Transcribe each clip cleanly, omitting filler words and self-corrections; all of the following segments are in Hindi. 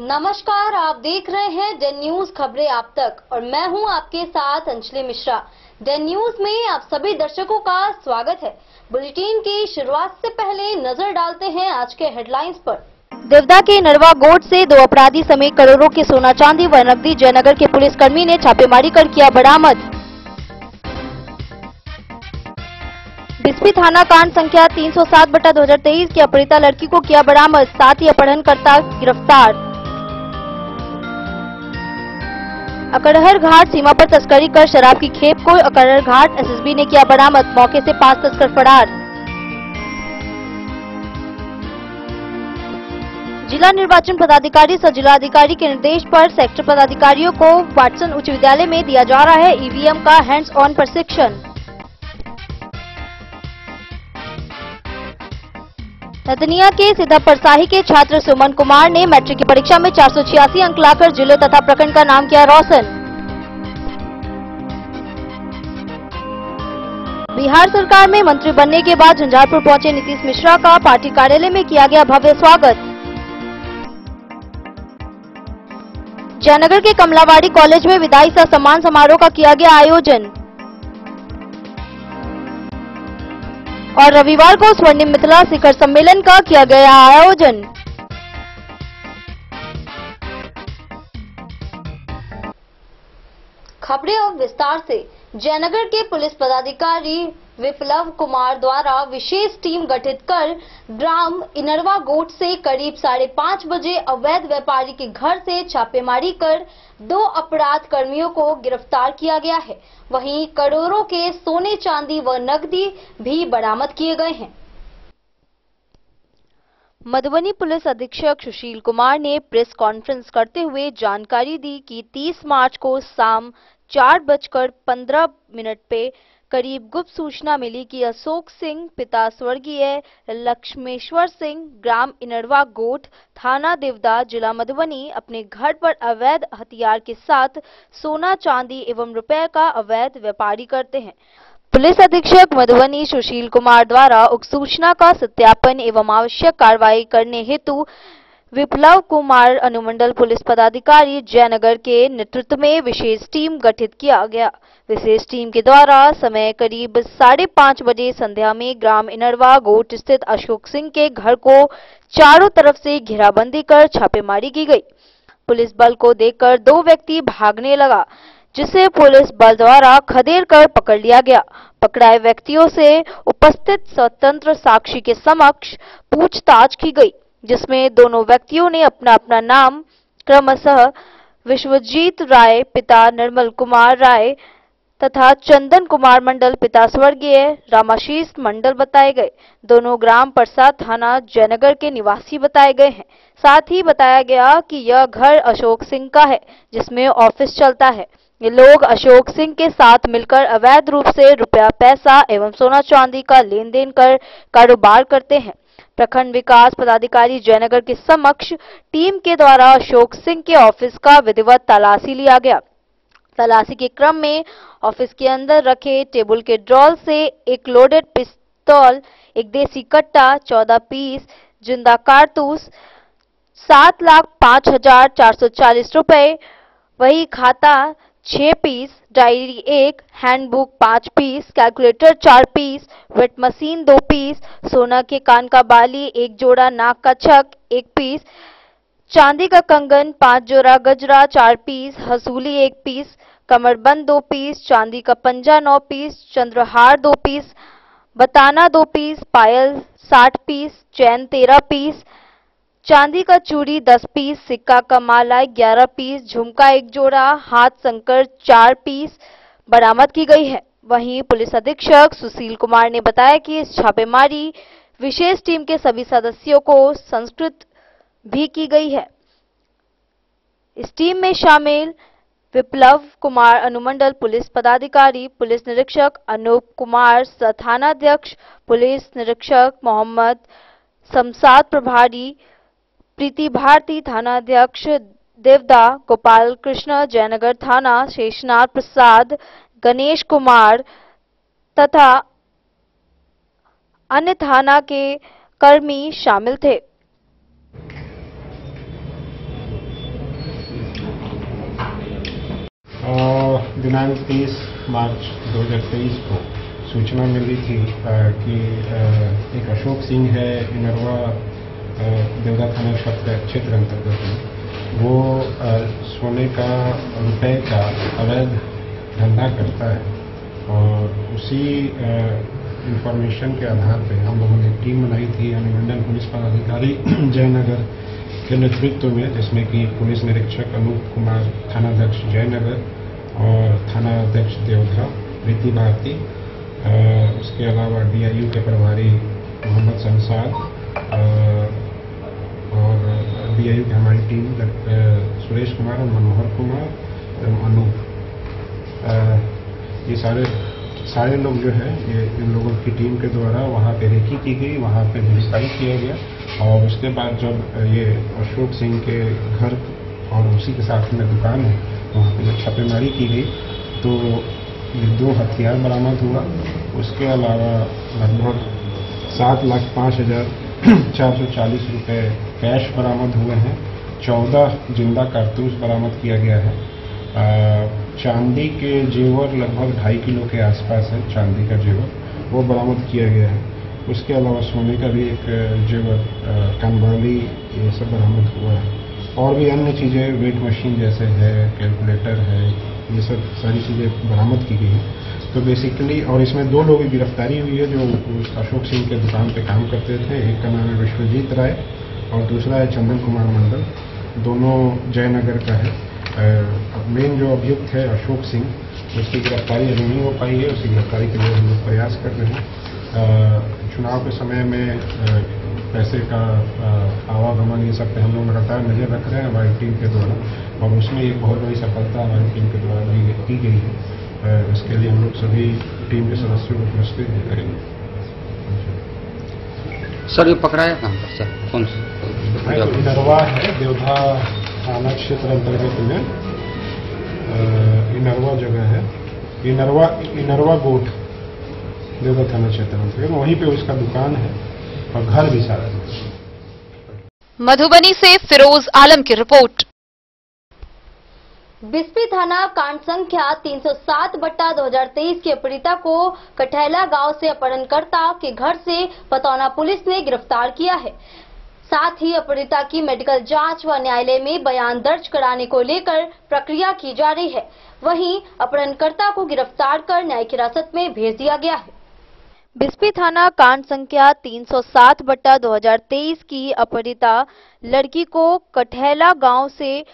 नमस्कार, आप देख रहे हैं डेन न्यूज खबरें आप तक और मैं हूं आपके साथ अंजलि मिश्रा। डेन न्यूज में आप सभी दर्शकों का स्वागत है। बुलेटिन की शुरुआत से पहले नजर डालते हैं आज के हेडलाइंस पर। देवदा के नरवा गोट से 2 अपराधी समेत करोड़ों के सोना चांदी व नकदी जयनगर के पुलिसकर्मी ने छापेमारी कर किया बरामद। बिस्फी थाना कांड संख्या 307/2023 की अपहृता लड़की को किया बरामद, साथ ही अपहरणकर्ता गिरफ्तार। अकड़हर घाट सीमा पर तस्करी कर शराब की खेप को अकड़हर घाट एसएसबी ने किया बरामद, मौके से 5 तस्कर फरार। जिला निर्वाचन पदाधिकारी सह जिलाधिकारी के निर्देश पर सेक्टर पदाधिकारियों को वाटसन उच्च विद्यालय में दिया जा रहा है ईवीएम का हैंड्स ऑन प्रशिक्षण। नदनिया के सीधा परसाही के छात्र सुमन कुमार ने मैट्रिक की परीक्षा में 486 अंक लाकर जिले तथा प्रखंड का नाम किया रोशन। बिहार सरकार में मंत्री बनने के बाद झंझारपुर पहुंचे नीतीश मिश्रा का पार्टी कार्यालय में किया गया भव्य स्वागत। जयनगर के कमलावाड़ी कॉलेज में विदाई सह सम्मान समारोह का किया गया आयोजन और रविवार को स्वर्णिम मिथिला शिखर सम्मेलन का किया गया आयोजन। खबरें अब विस्तार से। जयनगर के पुलिस पदाधिकारी विप्लव कुमार द्वारा विशेष टीम गठित कर ग्राम इनरवा गोट से करीब 5:30 बजे अवैध व्यापारी के घर से छापेमारी कर 2 अपराध कर्मियों को गिरफ्तार किया गया है। वहीं करोड़ों के सोने चांदी व नकदी भी बरामद किए गए हैं। मधुबनी पुलिस अधीक्षक सुशील कुमार ने प्रेस कॉन्फ्रेंस करते हुए जानकारी दी कि 30 मार्च को शाम 4:15 पे करीब गुप्त सूचना मिली कि अशोक सिंह पिता स्वर्गीय लक्ष्मेश्वर सिंह ग्राम इनरवा गोट थाना देवदा जिला मधुबनी अपने घर पर अवैध हथियार के साथ सोना चांदी एवं रुपए का अवैध व्यापारी करते हैं। पुलिस अधीक्षक मधुबनी सुशील कुमार द्वारा उक्त सूचना का सत्यापन एवं आवश्यक कार्रवाई करने हेतु विप्लव कुमार अनुमंडल पुलिस पदाधिकारी जयनगर के नेतृत्व में विशेष टीम गठित किया गया। विशेष टीम के द्वारा समय करीब 5:30 बजे संध्या में ग्राम इनरवा गोट स्थित अशोक सिंह के घर को चारों तरफ से घेराबंदी कर छापेमारी की गई। पुलिस बल को देखकर 2 व्यक्ति भागने लगा, जिसे पुलिस बल द्वारा खदेड़ कर पकड़ लिया गया। पकड़ाए व्यक्तियों से उपस्थित स्वतंत्र साक्षी के समक्ष पूछताछ की गई, जिसमें दोनों व्यक्तियों ने अपना अपना नाम क्रमशः विश्वजीत राय पिता निर्मल कुमार राय तथा चंदन कुमार मंडल पिता स्वर्गीय रामाशीष मंडल बताए गए। दोनों ग्राम परसा थाना जयनगर के निवासी बताए गए हैं। साथ ही बताया गया कि यह घर अशोक सिंह का है, जिसमें ऑफिस चलता है। ये लोग अशोक सिंह के साथ मिलकर अवैध रूप से रुपया पैसा एवं सोना चांदी का लेन देन कर कारोबार करते हैं। प्रखंड विकास पदाधिकारी जयनगर के समक्ष टीम के द्वारा अशोक सिंह के ऑफिस का विधिवत तलाशी लिया गया। तलाशी के क्रम में ऑफिस के अंदर रखे टेबल के ड्रॉर से एक लोडेड पिस्तौल, एक देसी कट्टा, 14 पीस जिंदा कारतूस, 7,05,440 रुपए, वही खाता 6 piece, diary 1, handbook 5 piece, calculator 4 piece, weight machine 2 piece, सोना के कान का बाली 1 जोड़ा, नाक का छक 1 पीस, चांदी का कंगन 5 जोड़ा, गजरा 4 पीस, हसूली 1 पीस, कमरबंद 2 पीस, चांदी का पंजा 9 पीस, चंद्रहार 2 पीस, बताना 2 पीस, पायल 60 पीस, चैन 13 पीस, चांदी का चूड़ी 10 पीस, सिक्का का माला 11 पीस, झुमका 1 जोड़ा, हाथ संकर 4 पीस बरामद की गई है। वहीं पुलिस अधीक्षक सुशील कुमार ने बताया कि इस छापेमारी विशेष टीम के सभी सदस्यों को संस्कृत भी की गई है। इस टीम में शामिल विप्लव कुमार अनुमंडल पुलिस पदाधिकारी, पुलिस निरीक्षक अनूप कुमार थानाध्यक्ष, पुलिस निरीक्षक मोहम्मद शमशाद प्रभारी, प्रीति भारती थानाध्यक्ष देवदा, गोपाल कृष्ण जयनगर थाना, शेषनाथ प्रसाद, गणेश कुमार तथा अन्य थाना के कर्मी शामिल थे। दिनांक 30 मार्च 2023 को सूचना मिली थी कि एक अशोक सिंह है इनरवा देवदा थाना क्षेत्र अंतर्गत में, वो सोने का रुपए का अवैध धंधा करता है। और उसी इंफॉर्मेशन के आधार पे हम लोगों ने टीम बनाई थी अनुमंडल पुलिस पदाधिकारी जयनगर के नेतृत्व में, जिसमें कि पुलिस निरीक्षक अनूप कुमार, थानाध्यक्ष जयनगर और थानाध्यक्ष देवधा प्रीति भारती, उसके अलावा DIU के प्रभारी मोहम्मद शमशाद और DIU की हमारी टीम सुरेश कुमार और मनोहर कुमार एवं अनूप, ये सारे लोग जो है ये इन लोगों की टीम के द्वारा वहाँ पे रेकी की गई, वहाँ पे गिरफ्तारी किया गया। और उसके बाद जब ये अशोक सिंह के घर और उसी के साथ में दुकान है वहाँ पे जब छापेमारी की गई तो 2 हथियार बरामद हुआ। उसके अलावा लगभग 7,05,440 रुपये कैश बरामद हुए हैं। 14 जिंदा कारतूस बरामद किया गया है। चांदी के जेवर लगभग 2.5 किलो के आसपास है, चांदी का जेवर वो बरामद किया गया है। उसके अलावा सोने का भी एक जेवर, कानवाली, ये सब बरामद हुआ है। और भी अन्य चीज़ें, वेट मशीन जैसे है, कैलकुलेटर है, ये सब सारी चीज़ें बरामद की गई हैं। तो बेसिकली, और इसमें 2 लोगों की गिरफ्तारी हुई है जो उस अशोक सिंह के दुकान पे काम करते थे। एक का नाम है विश्वजीत राय और दूसरा है चंदन कुमार मंडल, दोनों जयनगर का है। मेन जो अभियुक्त है अशोक सिंह, उसकी गिरफ्तारी अभी नहीं हो पाई है। उसकी गिरफ्तारी के लिए हम लोग प्रयास कर रहे हैं। चुनाव के समय में पैसे का आवागमन, ये सब पे हम लोग लगातार नजर रख रहे हैं हमारी टीम के द्वारा, और उसमें एक बहुत बड़ी सफलता हमारी टीम के द्वारा की गई है। इसके लिए हम लोग सभी टीम के सदस्यों को पुरस्कृत भी करेंगे। सर, ये पकड़ाया कहाँ पर सर? कौन सा? इनरवा है, देवधा थाना क्षेत्र अंतर्गत में इनरवा जगह है, इनरवा गोठ देवधा थाना क्षेत्र अंतर्गत, वहीं पे उसका दुकान है और घर भी सारा है। मधुबनी से फिरोज आलम की रिपोर्ट। बिस्फी थाना कांड संख्या 307/2023 के पीड़िता को कठैला गांव से अपहरणकर्ता के घर से पतौना पुलिस ने गिरफ्तार किया है। साथ ही अपहृता की मेडिकल जांच व न्यायालय में बयान दर्ज कराने को लेकर प्रक्रिया की जा रही है। वहीं अपहरणकर्ता को गिरफ्तार कर न्यायिक हिरासत में भेज दिया गया है। बिस्फी थाना कांड संख्या 307/2023 की अपहृता लड़की को कठैला गांव से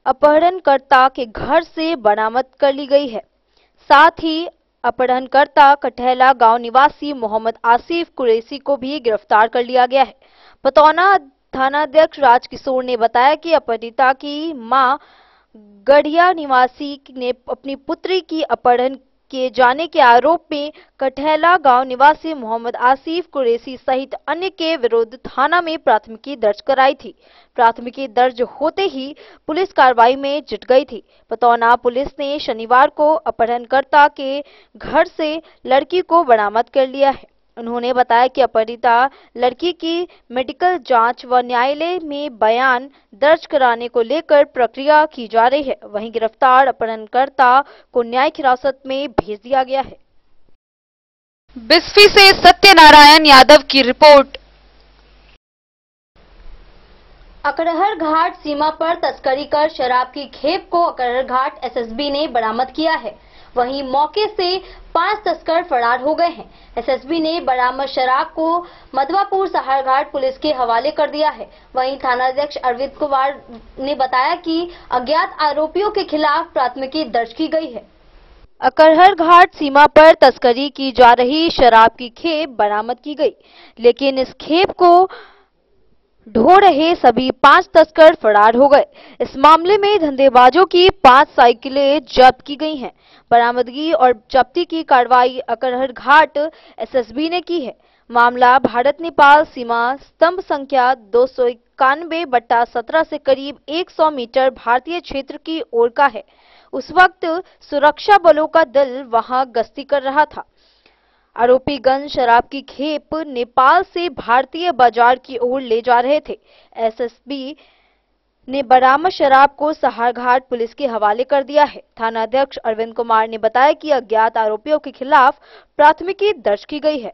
अपहरणकर्ता के घर से बरामद कर ली गई है। साथ ही अपहरणकर्ता कठैला गांव निवासी मोहम्मद आसिफ कुरैशी को भी गिरफ्तार कर लिया गया है। पतौना थानाध्यक्ष राजकिशोर ने बताया कि अपहृता की मां गढ़िया निवासी ने अपनी पुत्री की अपहरण किए जाने के आरोप में कठैला गांव निवासी मोहम्मद आसिफ कुरैशी सहित अन्य के विरुद्ध थाना में प्राथमिकी दर्ज कराई थी। प्राथमिकी दर्ज होते ही पुलिस कार्रवाई में जुट गई थी। पतौना पुलिस ने शनिवार को अपहरणकर्ता के घर से लड़की को बरामद कर लिया है। उन्होंने बताया कि अपहृता लड़की की मेडिकल जांच व न्यायालय में बयान दर्ज कराने को लेकर प्रक्रिया की जा रही है। वहीं गिरफ्तार अपहरणकर्ता को न्यायिक हिरासत में भेज दिया गया है। बिस्फी से सत्यनारायण यादव की रिपोर्ट। अकरहर घाट सीमा पर तस्करी कर शराब की खेप को अकरहर घाट SSB ने बरामद किया है। वहीं मौके से 5 तस्कर फरार हो गए हैं। SSB ने बरामद शराब को मधवापुर सहारघाट पुलिस के हवाले कर दिया है। वहीं थानाध्यक्ष अरविंद कुमार ने बताया कि अज्ञात आरोपियों के खिलाफ प्राथमिकी दर्ज की गई है। अकरहर घाट सीमा पर तस्करी की जा रही शराब की खेप बरामद की गई, लेकिन इस खेप को ढो रहे सभी 5 तस्कर फरार हो गए। इस मामले में धंधेबाजों की 5 साइकिलें जब्त की गई हैं। बरामदगी और जब्ती की कार्रवाई अकरहर घाट SSB ने की है। मामला भारत नेपाल सीमा स्तंभ संख्या 291/17 से करीब 100 मीटर भारतीय क्षेत्र की ओर का है। उस वक्त सुरक्षा बलों का दल वहां गश्ती कर रहा था। आरोपीगण शराब की खेप नेपाल से भारतीय बाजार की ओर ले जा रहे थे। SSB ने बरामद शराब को सहारघाट पुलिस के हवाले कर दिया है। थाना अध्यक्ष अरविंद कुमार ने बताया कि अज्ञात आरोपियों के खिलाफ प्राथमिकी दर्ज की गई है।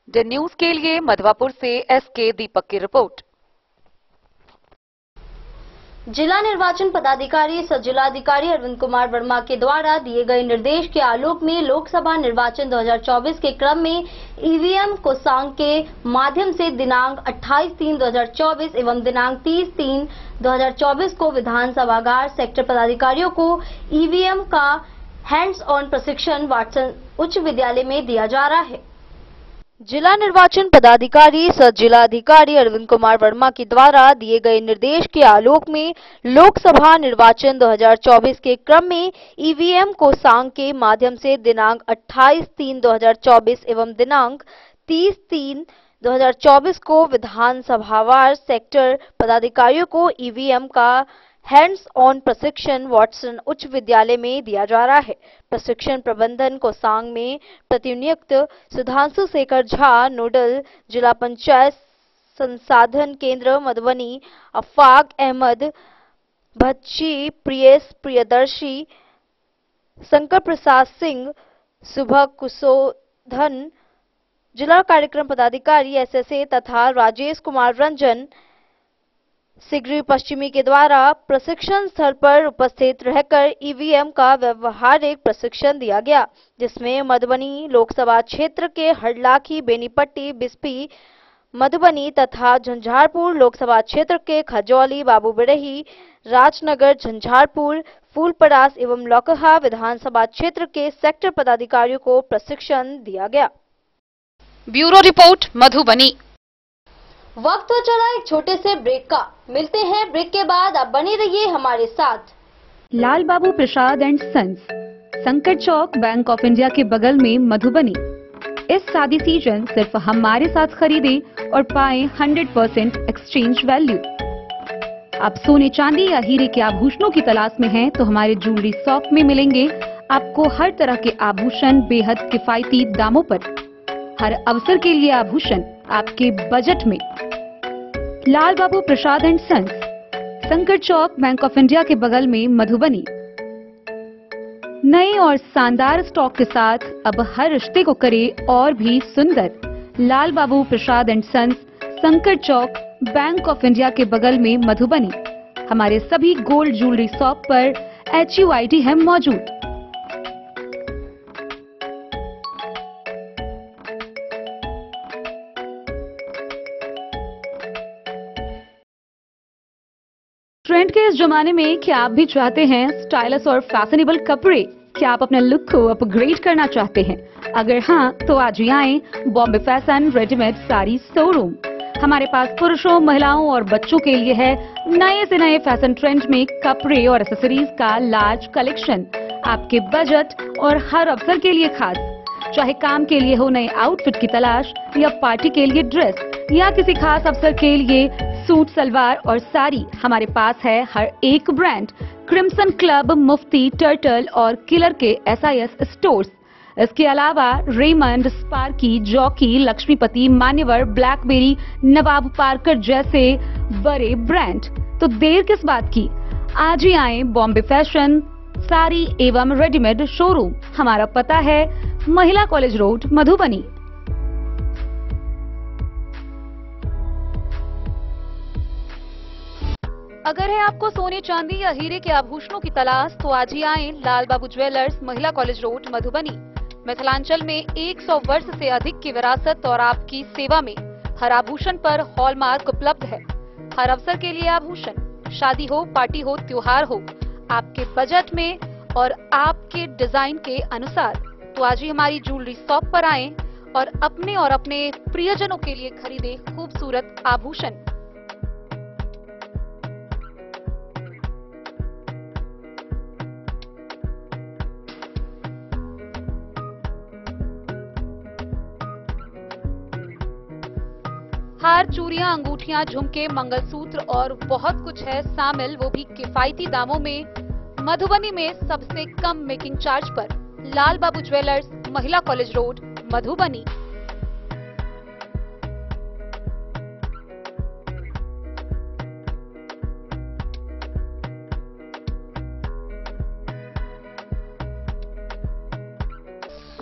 द न्यूज के लिए मधवापुर से एसके दीपक की रिपोर्ट। जिला निर्वाचन पदाधिकारी सह जिलाधिकारी अरविंद कुमार वर्मा के द्वारा दिए गए निर्देश के आलोक में लोकसभा निर्वाचन 2024 के क्रम में ईवीएम कोषांग के माध्यम से दिनांक 28/3/2024 एवं दिनांक 30/3/2024 को विधानसभागार सेक्टर पदाधिकारियों को ईवीएम का हैंड्स ऑन प्रशिक्षण वाटसन उच्च विद्यालय में दिया जा रहा है। जिला निर्वाचन पदाधिकारी सह जिलाधिकारी अरविंद कुमार वर्मा के द्वारा दिए गए निर्देश के आलोक में लोकसभा निर्वाचन 2024 के क्रम में ईवीएम कोषांग के माध्यम से दिनांक 28/3/2024 एवं दिनांक 30/3/2024 को विधानसभावार सेक्टर पदाधिकारियों को ईवीएम का हैंड्स ऑन प्रशिक्षण वाटसन उच्च विद्यालय में दिया जा रहा है। प्रशिक्षण प्रबंधन कोषांग में प्रतिनियुक्त सुधांशु शेखर झा, नोडल जिला पंचायत संसाधन केंद्र मधुबनी, अफाक अहमद, भच्ची प्रियेश प्रियदर्शी, शंकर प्रसाद सिंह, सुबह कुशोधन, जिला कार्यक्रम पदाधिकारी एसएसए तथा राजेश कुमार रंजन सिगरी पश्चिमी के द्वारा प्रशिक्षण स्थल पर उपस्थित रहकर ईवीएम का व्यवहारिक प्रशिक्षण दिया गया, जिसमें मधुबनी लोकसभा क्षेत्र के हरलाखी, बेनीपट्टी, बिस्पी, मधुबनी तथा झंझारपुर लोकसभा क्षेत्र के खजौली, बाबूबड़ही, राजनगर, झंझारपुर, फूलपरास एवं लौकहा विधानसभा क्षेत्र के सेक्टर पदाधिकारियों को प्रशिक्षण दिया गया। Bureau report Madhubani. वक्त हो चला एक छोटे से ब्रेक का। मिलते हैं ब्रेक के बाद, आप बने रहिए हमारे साथ। लाल बाबू प्रसाद एंड सन्स, संकट चौक, बैंक ऑफ इंडिया के बगल में, मधुबनी। इस शादी सीजन सिर्फ हमारे साथ खरीदे और पाएं 100% एक्सचेंज वैल्यू। आप सोने चांदी या हीरे के आभूषणों की तलाश में हैं तो हमारे ज्वेलरी शॉप में मिलेंगे आपको हर तरह के आभूषण बेहद किफायती दामों पर। हर अवसर के लिए आभूषण आपके बजट में। लाल बाबू प्रसाद एंड सन्स, संकट चौक, बैंक ऑफ इंडिया के बगल में, मधुबनी। नए और शानदार स्टॉक के साथ अब हर रिश्ते को करे और भी सुंदर। लाल बाबू प्रसाद एंड सन्स, संकट चौक, बैंक ऑफ इंडिया के बगल में, मधुबनी। हमारे सभी गोल्ड ज्वेलरी शॉप पर HUID है मौजूद। ट्रेंड के इस जमाने में क्या आप भी चाहते हैं स्टाइलिश और फैशनेबल कपड़े? क्या आप अपने लुक को अपग्रेड करना चाहते हैं? अगर हाँ, तो आज ही आएं Bombay fashion readymade sari showroom. हमारे पास पुरुषों, महिलाओं और बच्चों के लिए है नए से नए फैशन ट्रेंड में कपड़े और एक्सेसरीज का लार्ज कलेक्शन, आपके बजट और हर अवसर के लिए खास। चाहे काम के लिए हो नए आउटफिट की तलाश, या पार्टी के लिए ड्रेस, या किसी खास अवसर के लिए सूट, सलवार और साड़ी, हमारे पास है हर एक ब्रांड। क्रिम्सन क्लब, मुफ्ती, टर्टल और किलर के SIS स्टोर्स। इसके अलावा रेमंड, स्पार्की, जॉकी, लक्ष्मीपति, मान्यवर, ब्लैकबेरी, नवाब पार्कर जैसे बड़े ब्रांड। तो देर किस बात की, आज ही आए बॉम्बे फैशन साड़ी एवं रेडीमेड शोरूम। हमारा पता है महिला कॉलेज रोड, मधुबनी। अगर है आपको सोने चांदी या हीरे के आभूषणों की तलाश तो आज ही आएं लाल बाबू ज्वेलर्स, महिला कॉलेज रोड, मधुबनी। मिथिलांचल में 100 वर्ष से अधिक की विरासत और आपकी सेवा में हर आभूषण पर हॉलमार्क उपलब्ध है। हर अवसर के लिए आभूषण, शादी हो, पार्टी हो, त्योहार हो, आपके बजट में और आपके डिजाइन के अनुसार। तो आज ही हमारी ज्वेलरी शॉप पर आएं और अपने प्रियजनों के लिए खरीदे खूबसूरत आभूषण। हार, चूड़ियां, अंगूठियां, झुमके, मंगलसूत्र और बहुत कुछ है शामिल, वो भी किफायती दामों में। मधुबनी में सबसे कम मेकिंग चार्ज पर। लाल बाबू ज्वेलर्स, महिला college road, Madhubani.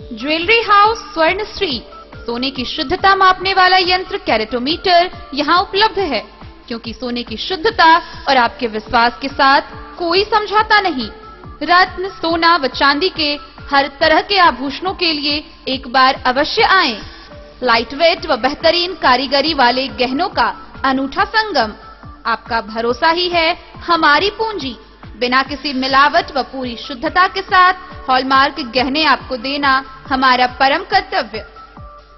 Jewellery house Swarnashri सोने की शुद्धता मापने वाला यंत्र कैरेटोमीटर यहाँ उपलब्ध है, क्योंकि सोने की शुद्धता और आपके विश्वास के साथ कोई समझौता नहीं। रत्न, सोना व चांदी के हर तरह के आभूषणों के लिए एक बार अवश्य आएं। लाइट वेट व बेहतरीन कारीगरी वाले गहनों का अनूठा संगम। आपका भरोसा ही है हमारी पूंजी। बिना किसी मिलावट व पूरी शुद्धता के साथ हॉलमार्क गहने आपको देना हमारा परम कर्तव्य।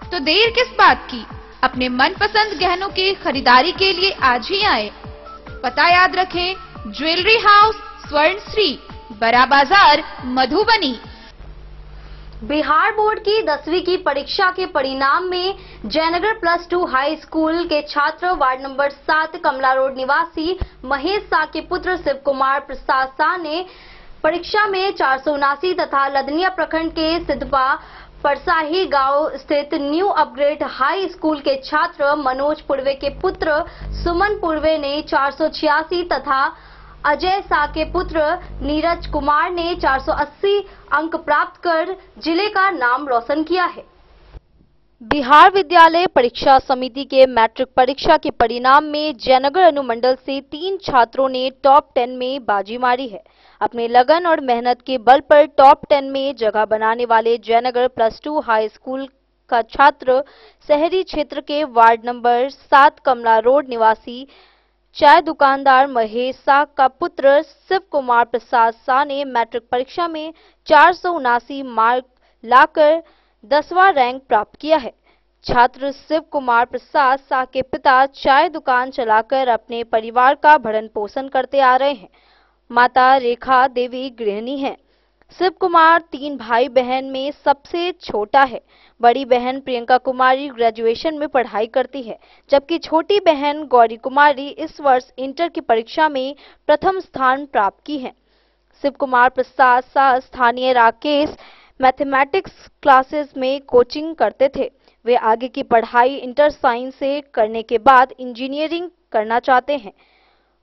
तो देर किस बात की, अपने मनपसंद गहनों की खरीदारी के लिए आज ही आए। पता याद रखें, ज्वेलरी हाउस स्वर्णश्री, बड़ा बाजार, मधुबनी। बिहार बोर्ड की 10वीं की परीक्षा के परिणाम में जयनगर +2 हाई स्कूल के छात्र वार्ड नंबर 7 कमला रोड निवासी महेश शाह के पुत्र शिव कुमार प्रसाद शाह ने परीक्षा में 479 तथा लदनिया प्रखंड के सिद्धपा परसाही गांव स्थित न्यू अपग्रेड हाई स्कूल के छात्र मनोज पुरवे के पुत्र सुमन पुरवे ने 486 तथा अजय शाह के पुत्र नीरज कुमार ने 480 अंक प्राप्त कर जिले का नाम रोशन किया है। बिहार विद्यालय परीक्षा समिति के मैट्रिक परीक्षा के परिणाम में जयनगर अनुमंडल से 3 छात्रों ने टॉप 10 में बाजी मारी है। अपने लगन और मेहनत के बल पर टॉप 10 में जगह बनाने वाले जयनगर +2 हाई स्कूल का छात्र शहरी क्षेत्र के वार्ड नंबर 7 कमला रोड निवासी चाय दुकानदार महेश शाह का पुत्र शिव कुमार प्रसाद शाह ने मैट्रिक परीक्षा में 479 मार्क लाकर 10वां रैंक प्राप्त किया है। छात्र शिव कुमार प्रसाद शाह के पिता चाय दुकान चलाकर अपने परिवार का भरण पोषण करते आ रहे हैं। माता रेखा देवी गृहिणी हैं। शिव कुमार 3 भाई बहन में सबसे छोटा है। बड़ी बहन प्रियंका कुमारी ग्रेजुएशन में पढ़ाई करती है, जबकि छोटी बहन गौरी कुमारी इस वर्ष इंटर की परीक्षा में प्रथम स्थान प्राप्त की है। शिव कुमार प्रसाद शाह स्थानीय राकेश मैथमेटिक्स क्लासेस में कोचिंग करते थे। वे आगे की पढ़ाई इंटर साइंस से करने के बाद इंजीनियरिंग करना चाहते हैं।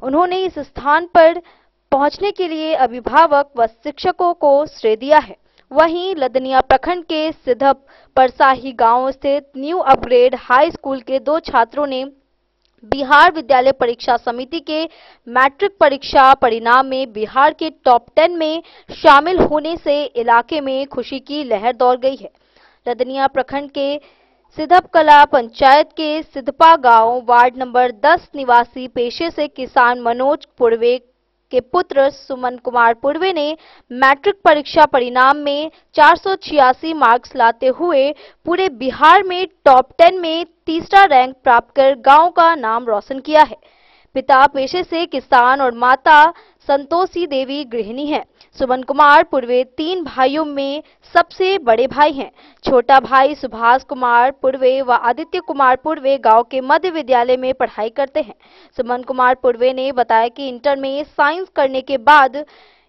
उन्होंने इस स्थान पर पहुंचने के लिए अभिभावक व शिक्षकों को श्रेय दिया है। वहीं लदनिया प्रखंड के सिद्धप परसाही गांव स्थित न्यू अपग्रेड हाई स्कूल के 2 छात्रों ने बिहार विद्यालय परीक्षा समिति के मैट्रिक परीक्षा परिणाम में बिहार के टॉप 10 में शामिल होने से इलाके में खुशी की लहर दौड़ गई है। लदनिया प्रखंड के सिद्धप कला पंचायत के सिद्धपा गांव वार्ड नंबर 10 निवासी पेशे से किसान मनोज पुरवे के पुत्र सुमन कुमार पुरवे ने मैट्रिक परीक्षा परिणाम में 486 मार्क्स लाते हुए पूरे बिहार में टॉप 10 में 3रा रैंक प्राप्त कर गांव का नाम रोशन किया है। पिता पेशे से किसान और माता संतोषी देवी गृहिणी हैं। सुमन कुमार पुरवे 3 भाइयों में सबसे बड़े भाई हैं। छोटा भाई सुभाष कुमार पुरवे व आदित्य कुमार पुरवे गांव के मध्य विद्यालय में पढ़ाई करते हैं। सुमन कुमार पुरवे ने बताया कि इंटर में साइंस करने के बाद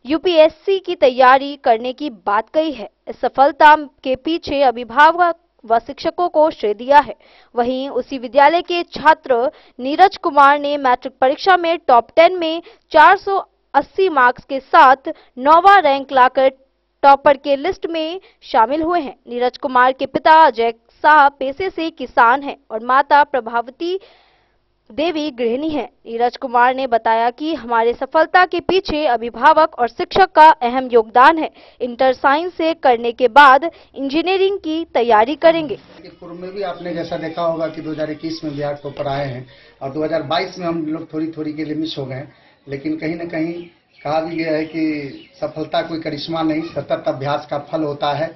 यूपीएससी की तैयारी करने की बात कही है। इस सफलता के पीछे अभिभावक व शिक्षकों को श्रेय दिया है। वहीं उसी विद्यालय के छात्र नीरज कुमार ने मैट्रिक परीक्षा में टॉप 10 में 480 मार्क्स के साथ 9वां रैंक लाकर टॉपर के लिस्ट में शामिल हुए हैं। नीरज कुमार के पिता अजय शाह पेशे से किसान हैं और माता प्रभावती देवी गृहिणी है। नीरज कुमार ने बताया कि हमारे सफलता के पीछे अभिभावक और शिक्षक का अहम योगदान है। इंटर साइंस से करने के बाद इंजीनियरिंग की तैयारी करेंगे। पूर्व में भी आपने जैसा देखा होगा कि 2021 में बिहार टॉपर आए हैं और 2022 में हम लोग थोड़ी के लिए मिस हो गए, लेकिन कहीं न कहीं कहा भी गया है कि सफलता कोई करिश्मा नहीं, सतत अभ्यास का फल होता है।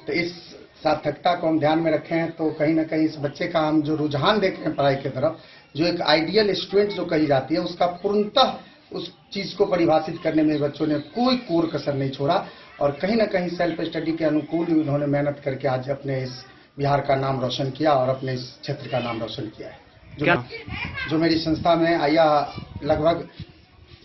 तो इस सार्थकता को हम ध्यान में रखें तो कहीं न कहीं इस बच्चे का हम जो रुझान देख रहे हैं पढ़ाई की तरफ, जो एक आइडियल स्टूडेंट जो कही जाती है, उसका पूर्णतः उस चीज को परिभाषित करने में बच्चों ने कोई कोर कसर नहीं छोड़ा और कहीं ना कहीं सेल्फ स्टडी के अनुकूल ही उन्होंने मेहनत करके आज अपने इस बिहार का नाम रोशन किया और अपने इस क्षेत्र का नाम रोशन किया है। जो मेरी संस्था में आया लगभग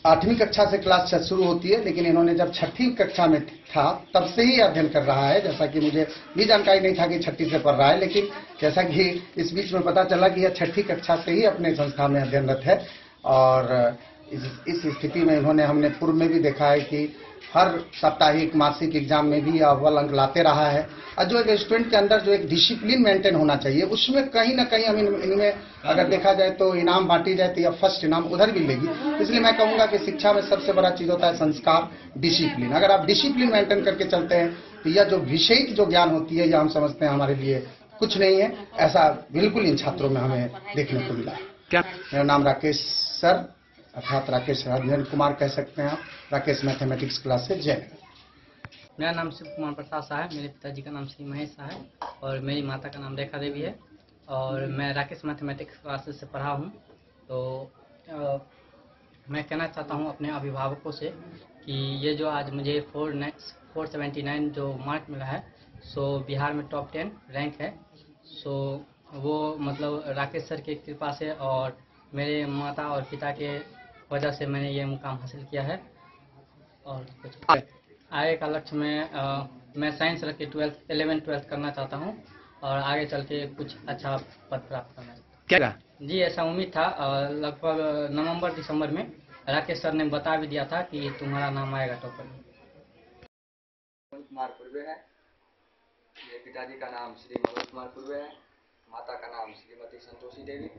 8वीं कक्षा से क्लास शुरू होती है, लेकिन इन्होंने जब 6ठी कक्षा में था तब से ही अध्ययन कर रहा है। जैसा कि मुझे भी जानकारी नहीं था कि 6ठी से पढ़ रहा है, लेकिन जैसा कि इस बीच में पता चला कि यह 6ठी कक्षा से ही अपने संस्था में अध्ययनरत है। और इस स्थिति में इन्होंने हमने पूर्व में भी देखा है कि हर साप्ताहिक मासिक एग्जाम में भी अव्वल अंक लाते रहा है। और जो एक स्टूडेंट के अंदर जो एक डिसिप्लिन मेंटेन होना चाहिए, उसमें कहीं ना कहीं हम इनमें अगर देखा जाए तो इनाम बांटी जाए तो यह फर्स्ट इनाम उधर भी लेगी। इसलिए मैं कहूँगा कि शिक्षा में सबसे बड़ा चीज़ होता है संस्कार, डिसिप्लिन। अगर आप डिसिप्लिन मेंटेन करके चलते हैं तो यह जो विषयिक जो ज्ञान होती है, यह हम समझते हैं हमारे लिए कुछ नहीं है। ऐसा बिल्कुल इन छात्रों में हमें देखने को मिला। क्या मेरा नाम राकेश सर अर्थात राकेश रंजन कुमार कह सकते हैं आप, राकेश मैथमेटिक्स क्लास से जय। मेरा नाम शिव कुमार प्रसाद शाह है। मेरे पिताजी का नाम श्री महेश शाह है और मेरी माता का नाम रेखा देवी है और मैं राकेश मैथमेटिक्स क्लासेस से पढ़ा हूँ। तो मैं कहना चाहता हूँ अपने अभिभावकों से कि ये जो आज मुझे 479 जो मार्क मिला है, सो बिहार में टॉप 10 रैंक है। सो वो मतलब राकेश सर की कृपा से और मेरे माता और पिता के वजह से मैंने ये मुकाम हासिल किया है। और कुछ आगे का लक्ष्य मैं साइंस रख के 11th-12th करना चाहता हूँ और आगे चल के कुछ अच्छा पद प्राप्त करना चाहता हूँ। क्या जी ऐसा उम्मीद था। लगभग नवंबर-दिसंबर में राकेश सर ने बता भी दिया था कि तुम्हारा नाम आएगा टॉपर में। कुमार पूर्वे है। मेरे पिताजी का नाम श्री मनोज कुमार पूर्वे है, माता का नाम श्रीमती संतोषी देवी।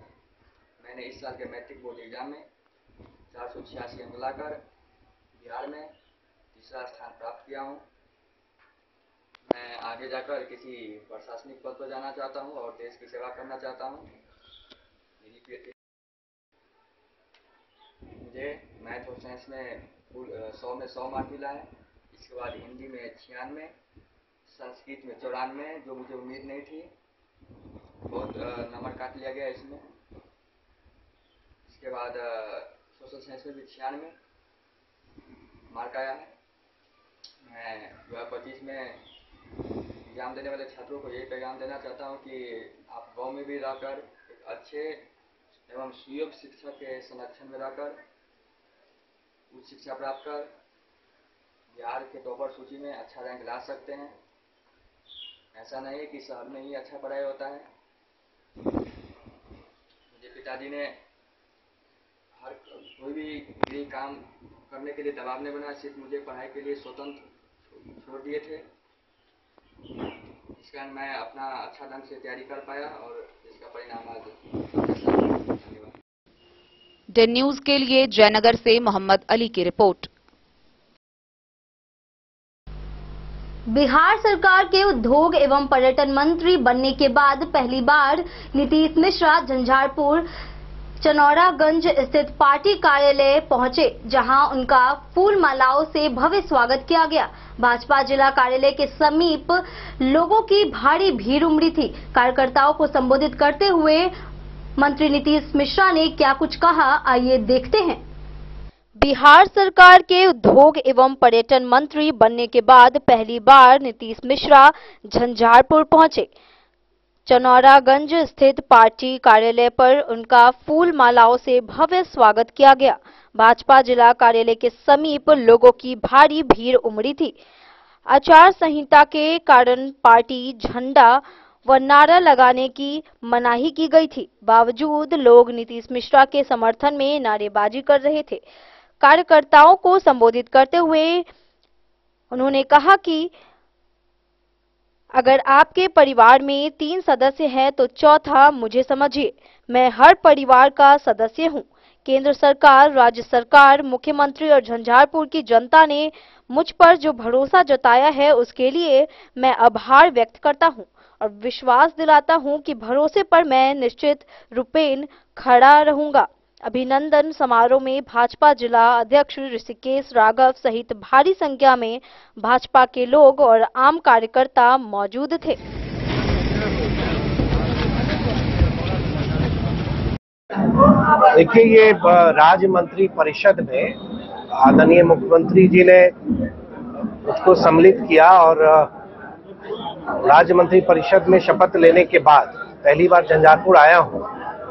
मैंने इस साल के मैट्रिक बोर्ड एग्जाम में 486 अंक लाकर बिहार में तीसरा स्थान प्राप्त किया हूँ। मैं आगे जाकर किसी प्रशासनिक पद पर जाना चाहता हूँ और देश की सेवा करना चाहता हूँ। मुझे मैथ और साइंस में 100 में 100 मार्क मिला है। इसके बाद हिंदी में 96, संस्कृत में 94, जो मुझे उम्मीद नहीं थी। बहुत नंबर काट लिया गया इसमें। इसके बाद सोशल साइंस में भी 96 मार्क आया है। मैं 2025 में एग्जाम देने वाले छात्रों को यही पैगाम देना चाहता हूँ कि आप गांव में भी रहकर एक अच्छे एवं सुयोग्य शिक्षक के संरक्षण में रहकर उच्च शिक्षा प्राप्त कर बिहार के टॉपर सूची में अच्छा रैंक ला सकते हैं। ऐसा नहीं है कि शहर में ही अच्छा पढ़ाई होता है। मुझे पिताजी ने हर कोई भी गृह काम करने के लिए दबाव नहीं बनाया, सिर्फ मुझे पढ़ाई के लिए स्वतंत्र छोड़ दिए थे। इस कारण मैं अपना अच्छा ढंग से तैयारी कर पाया और इसका परिणाम आज। धन्यवाद। डेन न्यूज के लिए जयनगर से मोहम्मद अली की रिपोर्ट। बिहार सरकार के उद्योग एवं पर्यटन मंत्री बनने के बाद पहली बार नीतीश मिश्रा झंझारपुर चनौरागंज स्थित पार्टी कार्यालय पहुंचे, जहां उनका फूल मालाओं से भव्य स्वागत किया गया। भाजपा जिला कार्यालय के समीप लोगों की भारी भीड़ उमड़ी थी। कार्यकर्ताओं को संबोधित करते हुए मंत्री नीतीश मिश्रा ने क्या कुछ कहा, आइए देखते हैं। बिहार सरकार के उद्योग एवं पर्यटन मंत्री बनने के बाद पहली बार नीतीश मिश्रा झंझारपुर पहुंचे। चनौरागंज स्थित पार्टी कार्यालय पर उनका फूल मालाओं से भव्य स्वागत किया गया। भाजपा जिला कार्यालय के समीप लोगों की भारी भीड़ उमड़ी थी। आचार संहिता के कारण पार्टी झंडा व नारा लगाने की मनाही की गई थी। बावजूद लोग नीतीश मिश्रा के समर्थन में नारेबाजी कर रहे थे। कार्यकर्ताओं को संबोधित करते हुए उन्होंने कहा कि अगर आपके परिवार में 3 सदस्य हैं तो चौथा मुझे समझिए। मैं हर परिवार का सदस्य हूं। केंद्र सरकार, राज्य सरकार, मुख्यमंत्री और झंझारपुर की जनता ने मुझ पर जो भरोसा जताया है उसके लिए मैं आभार व्यक्त करता हूं और विश्वास दिलाता हूं कि भरोसे पर मैं निश्चित रूपेण खड़ा रहूंगा। अभिनंदन समारोह में भाजपा जिला अध्यक्ष ऋषिकेश राघव सहित भारी संख्या में भाजपा के लोग और आम कार्यकर्ता मौजूद थे। देखिए, ये राज्य मंत्री परिषद में आदरणीय मुख्यमंत्री जी ने उसको सम्मिलित किया और राज्य मंत्री परिषद में शपथ लेने के बाद पहली बार झंझारपुर आया हूं।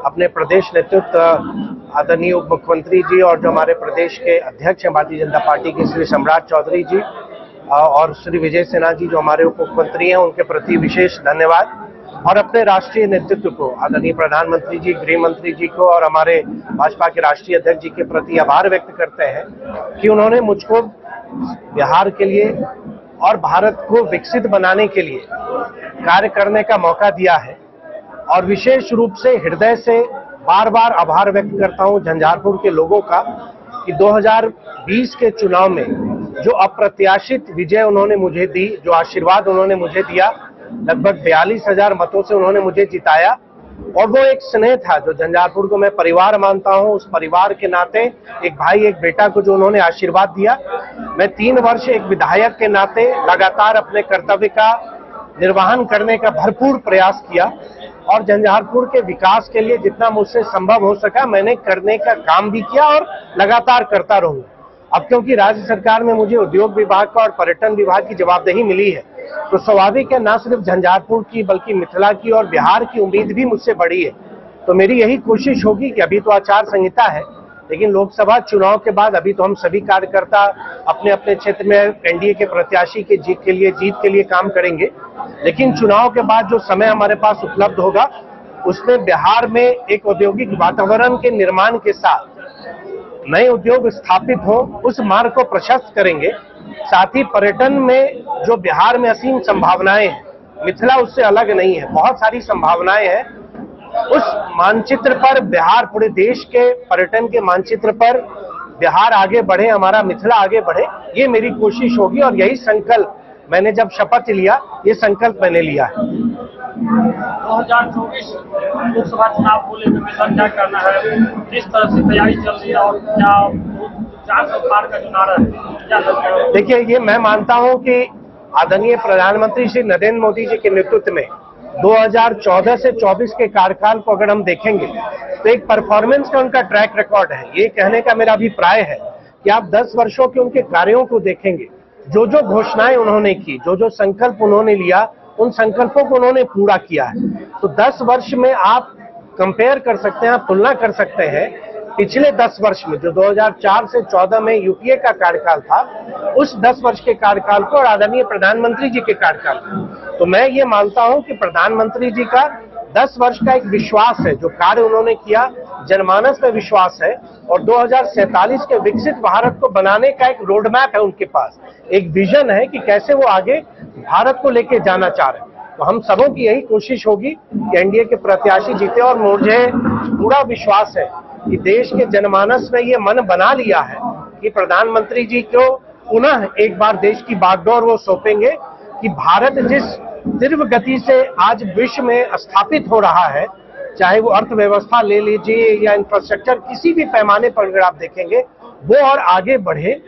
अपने प्रदेश नेतृत्व आदरणीय उप मुख्यमंत्री जी और जो हमारे प्रदेश के अध्यक्ष हैं भारतीय जनता पार्टी के श्री सम्राट चौधरी जी और श्री विजय सिन्हा जी जो हमारे उप मुख्यमंत्री हैं, उनके प्रति विशेष धन्यवाद। और अपने राष्ट्रीय नेतृत्व को, आदरणीय प्रधानमंत्री जी, गृह मंत्री जी को और हमारे भाजपा के राष्ट्रीय अध्यक्ष जी के प्रति आभार व्यक्त करते हैं कि उन्होंने मुझको बिहार के लिए और भारत को विकसित बनाने के लिए कार्य करने का मौका दिया है। और विशेष रूप से हृदय से बार बार आभार व्यक्त करता हूं झंझारपुर के लोगों का कि 2020 के चुनाव में जो अप्रत्याशित विजय उन्होंने मुझे दी, जो आशीर्वाद उन्होंने मुझे दिया, लगभग 42,000 मतों से उन्होंने मुझे जिताया। और वो एक स्नेह था जो झंझारपुर को मैं परिवार मानता हूं, उस परिवार के नाते एक भाई एक बेटा को जो उन्होंने आशीर्वाद दिया। मैं 3 वर्ष एक विधायक के नाते लगातार अपने कर्तव्य का निर्वहन करने का भरपूर प्रयास किया और झंझारपुर के विकास के लिए जितना मुझसे संभव हो सका मैंने करने का काम भी किया और लगातार करता रहूंगा। अब क्योंकि राज्य सरकार में मुझे उद्योग विभाग का और पर्यटन विभाग की जवाबदेही मिली है, तो स्वाभाविक है ना सिर्फ झंझारपुर की बल्कि मिथिला की और बिहार की उम्मीद भी मुझसे बड़ी है। तो मेरी यही कोशिश होगी कि अभी तो आचार संहिता है, लेकिन लोकसभा चुनाव के बाद अभी तो हम सभी कार्यकर्ता अपने अपने क्षेत्र में एनडीए के प्रत्याशी के जीत के लिए काम करेंगे। लेकिन चुनाव के बाद जो समय हमारे पास उपलब्ध होगा उसमें बिहार में एक औद्योगिक वातावरण के निर्माण के साथ नए उद्योग स्थापित हो, उस मार्ग को प्रशस्त करेंगे। साथ ही पर्यटन में जो बिहार में असीम संभावनाएं हैं, मिथिला उससे अलग नहीं है, बहुत सारी संभावनाएं हैं। उस मानचित्र पर बिहार, पूरे देश के पर्यटन के मानचित्र पर बिहार आगे बढ़े, हमारा मिथिला आगे बढ़े, ये मेरी कोशिश होगी। और यही संकल्प मैंने जब शपथ लिया, ये संकल्प मैंने लिया है। 2024 लोकसभा चुनाव को लेकर मिशन क्या करना है, किस तरह से तैयारी चल रही है और क्या 400 पार का जो नारा है क्या लगता है? देखिए, ये मैं मानता हूं कि आदरणीय प्रधानमंत्री श्री नरेंद्र मोदी जी के नेतृत्व में 2014 से 24 के कार्यकाल को अगर हम देखेंगे तो एक परफॉर्मेंस का उनका ट्रैक रिकॉर्ड है। ये कहने का मेरा अभिप्राय है कि आप 10 वर्षों के उनके कार्यों को देखेंगे, जो जो घोषणाएं उन्होंने की, जो जो संकल्प उन्होंने लिया, उन संकल्पों को उन्होंने पूरा किया है। तो 10 वर्ष में आप कंपेयर कर सकते हैं, आप तुलना कर सकते हैं पिछले 10 वर्ष में जो 2004 से 14 में यूपीए का कार्यकाल था, उस 10 वर्ष के कार्यकाल को और आदरणीय प्रधानमंत्री जी के कार्यकाल को। तो मैं ये मानता हूं कि प्रधानमंत्री जी का 10 वर्ष का एक विश्वास है, जो कार्य उन्होंने किया जनमानस में विश्वास है। और 2047 के विकसित भारत को बनाने का एक रोड मैप है उनके पास, एक विजन है कि कैसे वो आगे भारत को लेके जाना चाह रहे हैं। तो हम सबों की यही कोशिश होगी कि एनडीए के प्रत्याशी जीते। और मुझे पूरा विश्वास है कि देश के जनमानस में ये मन बना लिया है कि प्रधानमंत्री जी को पुनः एक बार देश की बागडोर वो सौंपेंगे कि भारत जिस तीव्र गति से आज विश्व में स्थापित हो रहा है, चाहे वो अर्थव्यवस्था ले लीजिए या इंफ्रास्ट्रक्चर, किसी भी पैमाने पर अगर आप देखेंगे, वो और आगे बढ़े,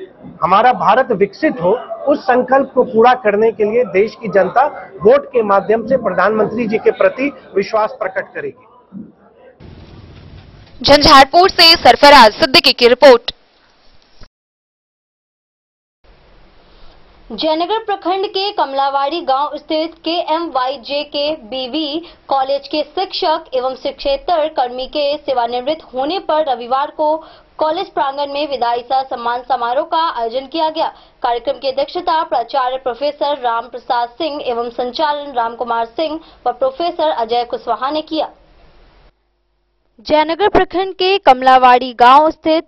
हमारा भारत विकसित हो, उस संकल्प को पूरा करने के लिए देश की जनता वोट के माध्यम से प्रधानमंत्री जी के प्रति विश्वास प्रकट करेगी। झंझारपुर से सरफराज सिद्दीकी की रिपोर्ट। जयनगर प्रखंड के कमलावाड़ी गांव स्थित KMYJKBV कॉलेज के शिक्षक एवं शिक्षेतर कर्मी के सेवानिवृत्त होने पर रविवार को कॉलेज प्रांगण में विदाई सह सम्मान समारोह का आयोजन किया गया। कार्यक्रम की अध्यक्षता प्राचार्य प्रोफेसर राम प्रसाद सिंह एवं संचालन राम कुमार सिंह व प्रोफेसर अजय कुशवाहा ने किया। जयनगर प्रखंड के कमलावाड़ी गांव स्थित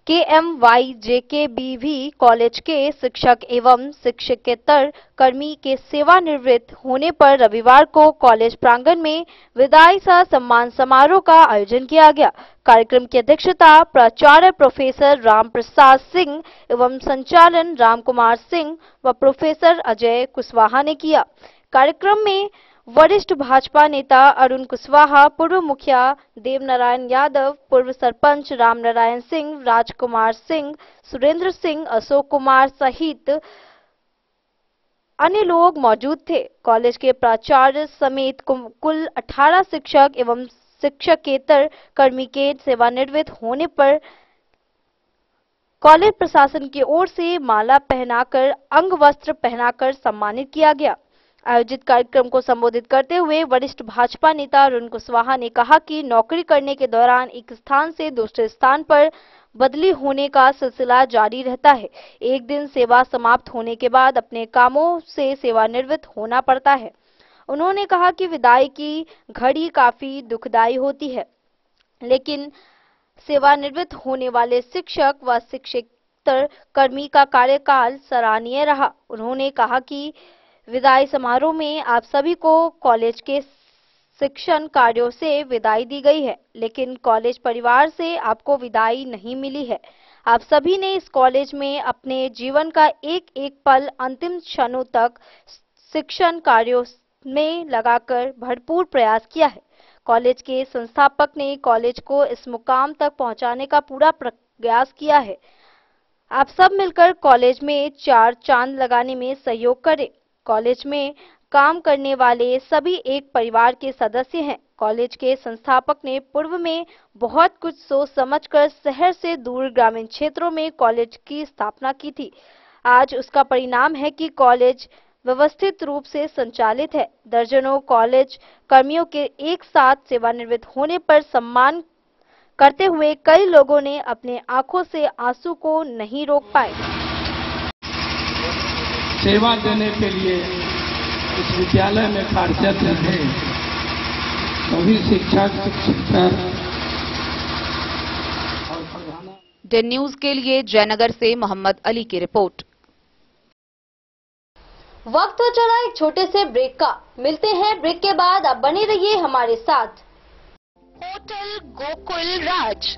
KMYJKBV कॉलेज के शिक्षक एवं शिक्षकेतर कर्मी के सेवानिवृत्त होने पर रविवार को कॉलेज प्रांगण में विदाई सह सम्मान समारोह का आयोजन किया गया। कार्यक्रम की अध्यक्षता प्राचार्य प्रोफेसर राम प्रसाद सिंह एवं संचालन राम कुमार सिंह व प्रोफेसर अजय कुशवाहा ने किया। कार्यक्रम में वरिष्ठ भाजपा नेता अरुण कुशवाहा, पूर्व मुखिया देवनारायण यादव, पूर्व सरपंच रामनारायण सिंह, राजकुमार सिंह, सुरेंद्र सिंह, अशोक कुमार सहित अन्य लोग मौजूद थे। कॉलेज के प्राचार्य समेत कुल 18 शिक्षक एवं शिक्षकेतर कर्मी के सेवानिवृत्त होने पर कॉलेज प्रशासन की ओर से माला पहनाकर, अंग वस्त्र पहनाकर सम्मानित किया गया। आयोजित कार्यक्रम को संबोधित करते हुए वरिष्ठ भाजपा नेता अरुण कुशवाहा ने कहा कि नौकरी करने के दौरान एक स्थान से दूसरे स्थान पर बदली होने का सिलसिला जारी रहता है। एक दिन सेवा समाप्त होने के बाद अपने कामों से सेवानिवृत्त होना पड़ता है। उन्होंने कहा कि विदाई की घड़ी काफी दुखदायी होती है, लेकिन सेवानिवृत्त होने वाले शिक्षक व शिक्षक स्नातकोत्तर कर्मी का कार्यकाल सराहनीय रहा। उन्होंने कहा कि विदाई समारोह में आप सभी को कॉलेज के शिक्षण कार्यों से विदाई दी गई है, लेकिन कॉलेज परिवार से आपको विदाई नहीं मिली है। आप सभी ने इस कॉलेज में अपने जीवन का एक एक पल अंतिम क्षणों तक शिक्षण कार्यों में लगाकर भरपूर प्रयास किया है। कॉलेज के संस्थापक ने कॉलेज को इस मुकाम तक पहुंचाने का पूरा प्रयास किया है। आप सब मिलकर कॉलेज में 4 चांद लगाने में सहयोग करें। कॉलेज में काम करने वाले सभी एक परिवार के सदस्य हैं। कॉलेज के संस्थापक ने पूर्व में बहुत कुछ सोच समझकर शहर से दूर ग्रामीण क्षेत्रों में कॉलेज की स्थापना की थी। आज उसका परिणाम है कि कॉलेज व्यवस्थित रूप से संचालित है। दर्जनों कॉलेज कर्मियों के एक साथ सेवानिवृत्त होने पर सम्मान करते हुए कई लोगों ने अपने आंखों से आंसू को नहीं रोक पाए। सेवा देने के लिए इस विद्यालय में कार्यरत रहे सभी शिक्षक शिक्षिका। डे न्यूज के लिए जयनगर से मोहम्मद अली की रिपोर्ट। वक्त हो चला एक छोटे से ब्रेक का। मिलते हैं ब्रेक के बाद। आप बने रहिए हमारे साथ। होटल गोकुल राज।